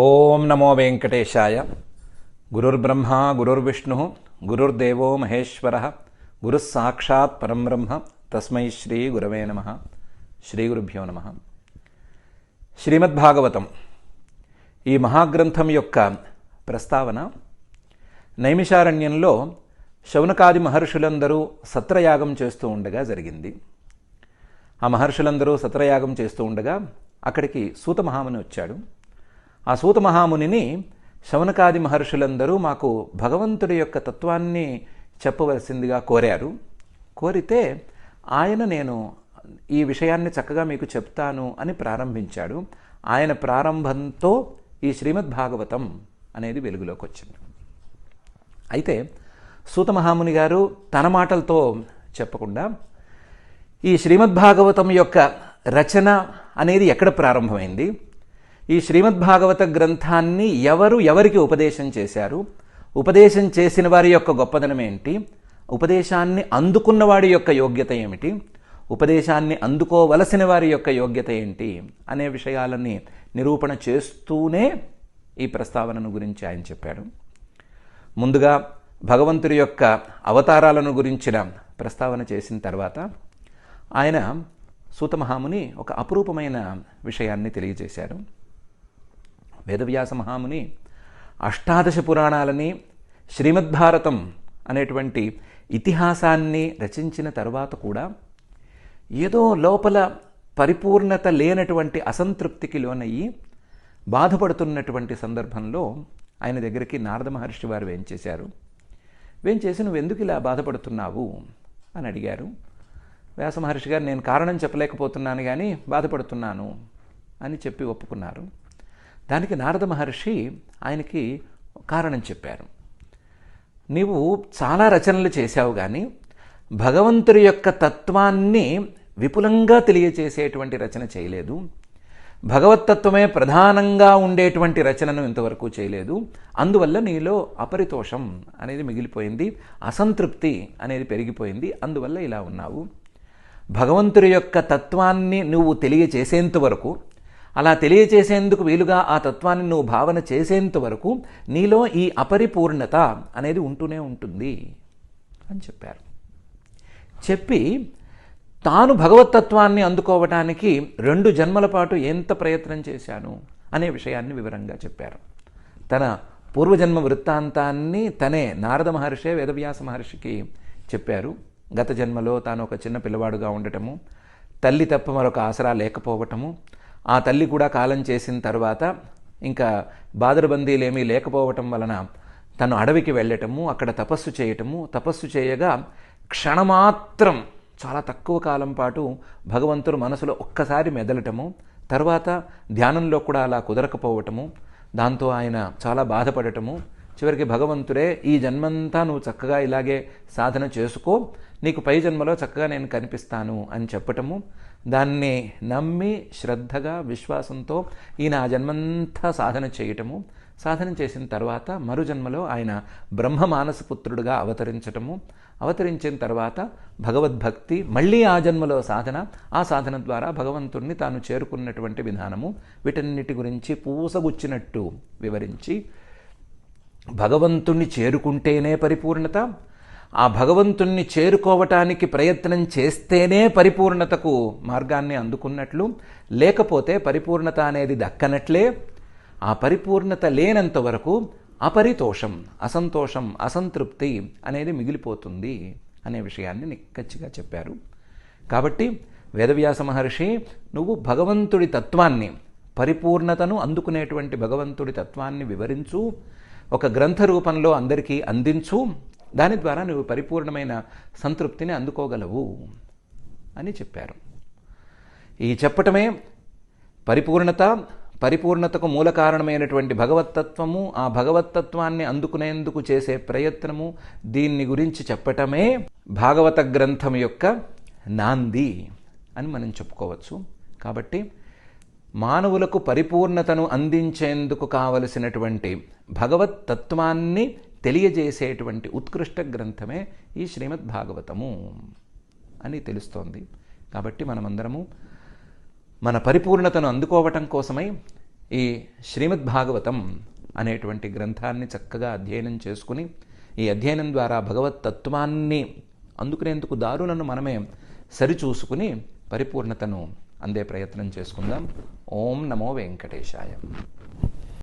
ఓం నమో వెంకటేశాయ. గురుర్బ్రహ్మ గురుర్విష్ణు గురుర్దేవో మహేశ్వర గురుః సాక్షాత్ పరం బ్రహ్మ తస్మై శ్రీ గురవే నమః. శ్రీ గురుభ్యో నమః. శ్రీమద్భాగవతం ఈ మహాగ్రంథం యొక్క ప్రస్తావన నైమిషారణ్యంలో శౌనకాది మహర్షులందరూ సత్రయాగం చేస్తూ ఉండగా జరిగింది. ఆ మహర్షులందరూ సత్రయాగం చేస్తూ ఉండగా అక్కడికి సూత మహాముని వచ్చాడు. ఆ సూత మహామునిని శౌనకాది మహర్షులందరూ మాకు భగవంతుడి యొక్క తత్వాన్ని చెప్పవలసిందిగా కోరారు. కోరితే ఆయన నేను ఈ విషయాన్ని చక్కగా మీకు చెప్తాను అని ప్రారంభించాడు. ఆయన ప్రారంభంతో ఈ శ్రీమద్భాగవతం అనేది వెలుగులోకి వచ్చింది. అయితే సూత మహాముని గారు తన మాటలతో చెప్పకుండా ఈ శ్రీమద్భాగవతం యొక్క రచన అనేది ఎక్కడ ప్రారంభమైంది, ఈ శ్రీమద్భాగవత గ్రంథాన్ని ఎవరికి ఉపదేశం చేశారు, ఉపదేశం చేసిన వారి యొక్క గొప్పదనం ఏంటి, ఉపదేశాన్ని అందుకున్నవాడి యొక్క యోగ్యత ఏమిటి, ఉపదేశాన్ని అందుకోవలసిన వారి యొక్క యోగ్యత ఏంటి అనే విషయాలని నిరూపణ చేస్తూనే ఈ ప్రస్తావనను గురించి ఆయన చెప్పాడు. ముందుగా భగవంతుడి యొక్క అవతారాలను గురించిన ప్రస్తావన చేసిన తర్వాత ఆయన సూత మహాముని ఒక అపురూపమైన విషయాన్ని తెలియజేశారు. వేదవ్యాస మహాముని అష్టాదశ పురాణాలని, శ్రీమద్భారతం అనేటువంటి ఇతిహాసాన్ని రచించిన తర్వాత కూడా ఏదో లోపల పరిపూర్ణత లేనటువంటి అసంతృప్తికి లోనయ్యి బాధపడుతున్నటువంటి సందర్భంలో ఆయన దగ్గరికి నారద మహర్షి వారు వేంచేశారు. వేంచేసి నువ్వు ఎందుకు ఇలా బాధపడుతున్నావు అని అడిగారు. వ్యాస మహర్షి గారు నేను కారణం చెప్పలేకపోతున్నాను కానీ బాధపడుతున్నాను అని చెప్పి ఒప్పుకున్నారు. దానికి నారద మహర్షి ఆయనకి కారణం చెప్పారు. నీవు చాలా రచనలు చేశావు కానీ భగవంతుడి యొక్క తత్వాన్ని విపులంగా తెలియచేసేటువంటి రచన చేయలేదు. భగవత్తత్వమే ప్రధానంగా ఉండేటువంటి రచనను ఇంతవరకు చేయలేదు. అందువల్ల నీలో అపరితోషం అనేది మిగిలిపోయింది, అసంతృప్తి అనేది పెరిగిపోయింది. అందువల్ల ఇలా ఉన్నావు. భగవంతుడి యొక్క తత్వాన్ని నువ్వు తెలియచేసేంత వరకు, అలా తెలియచేసేందుకు వీలుగా ఆ తత్వాన్ని నువ్వు భావన చేసేంత వరకు నీలో ఈ అపరిపూర్ణత అనేది ఉంటూనే ఉంటుంది అని చెప్పారు. చెప్పి తాను భగవత్తత్వాన్ని అందుకోవటానికి 2 జన్మల పాటు ఎంత ప్రయత్నం చేశాను అనే విషయాన్ని వివరంగా చెప్పారు. తన పూర్వజన్మ వృత్తాంతాన్ని తనే నారద మహర్షే వేదవ్యాస మహర్షికి చెప్పారు. గత జన్మలో తాను ఒక చిన్న పిల్లవాడుగా ఉండటము, తల్లి తప్ప మరొక ఆసరా లేకపోవటము, ఆ తల్లి కూడా కాలం చేసిన తర్వాత ఇంకా బాదరబందీలేమీ లేకపోవటం వలన తను అడవికి వెళ్ళటము, అక్కడ తపస్సు చేయటము, తపస్సు చేయగా క్షణమాత్రం చాలా తక్కువ కాలం పాటు భగవంతుడు మనసులో ఒక్కసారి మెదలటము, తర్వాత ధ్యానంలో కూడా అలా కుదరకపోవటము, దాంతో ఆయన చాలా బాధపడటము, చివరికి భగవంతుడే ఈ జన్మంతా నువ్వు చక్కగా ఇలాగే సాధన చేసుకో, నీకు పై జన్మలో చక్కగా నేను కనిపిస్తాను అని చెప్పటము, దాన్ని నమ్మి శ్రద్ధగా విశ్వాసంతో ఈయన ఆ జన్మంతా సాధన చేయటము, సాధన చేసిన తర్వాత మరు జన్మలో ఆయన బ్రహ్మ మానసపుత్రుడుగా అవతరించటము, అవతరించిన తర్వాత భగవద్భక్తి, మళ్ళీ ఆ జన్మలో సాధన, ఆ సాధన ద్వారా భగవంతుణ్ణి తాను చేరుకున్నటువంటి విధానము, వీటన్నిటి గురించి పూసగుచ్చినట్టు వివరించి భగవంతుణ్ణి చేరుకుంటేనే పరిపూర్ణత, ఆ భగవంతుణ్ణి చేరుకోవటానికి ప్రయత్నం చేస్తేనే పరిపూర్ణతకు మార్గాన్ని అందుకున్నట్లు, లేకపోతే పరిపూర్ణత అనేది దక్కనట్లే, ఆ పరిపూర్ణత లేనంత వరకు అపరితోషం, అసంతోషం, అసంతృప్తి అనేది మిగిలిపోతుంది అనే విషయాన్ని నిక్కచ్చిగా చెప్పారు. కాబట్టి వేదవ్యాస మహర్షి నువ్వు భగవంతుడి తత్వాన్ని, పరిపూర్ణతను అందుకునేటువంటి భగవంతుడి తత్వాన్ని వివరించు, ఒక గ్రంథ రూపంలో అందరికీ అందించు, దాని ద్వారా నువ్వు పరిపూర్ణమైన సంతృప్తిని అందుకోగలవు అని చెప్పారు. ఈ చెప్పటమే పరిపూర్ణత, పరిపూర్ణతకు మూల కారణమైనటువంటి భగవత్తత్వము, ఆ భగవత్తత్వాన్ని అందుకునేందుకు చేసే ప్రయత్నము, దీన్ని గురించి చెప్పటమే భాగవత గ్రంథం యొక్క నాంది అని మనం చెప్పుకోవచ్చు. కాబట్టి మానవులకు పరిపూర్ణతను అందించేందుకు కావలసినటువంటి భగవత్తత్వాన్ని తెలియజేసేటువంటి ఉత్కృష్ట గ్రంథమే ఈ శ్రీమద్భాగవతము అని తెలుస్తోంది. కాబట్టి మనమందరము మన పరిపూర్ణతను అందుకోవటం కోసమై ఈ శ్రీమద్ భాగవతం అనేటువంటి గ్రంథాన్ని చక్కగా అధ్యయనం చేసుకుని ఈ అధ్యయనం ద్వారా భగవత్ తత్వాన్ని అందుకునేందుకు దారులను మనమే సరిచూసుకుని పరిపూర్ణతను అందే ప్రయత్నం చేసుకుందాం. ఓం నమో వెంకటేశాయ.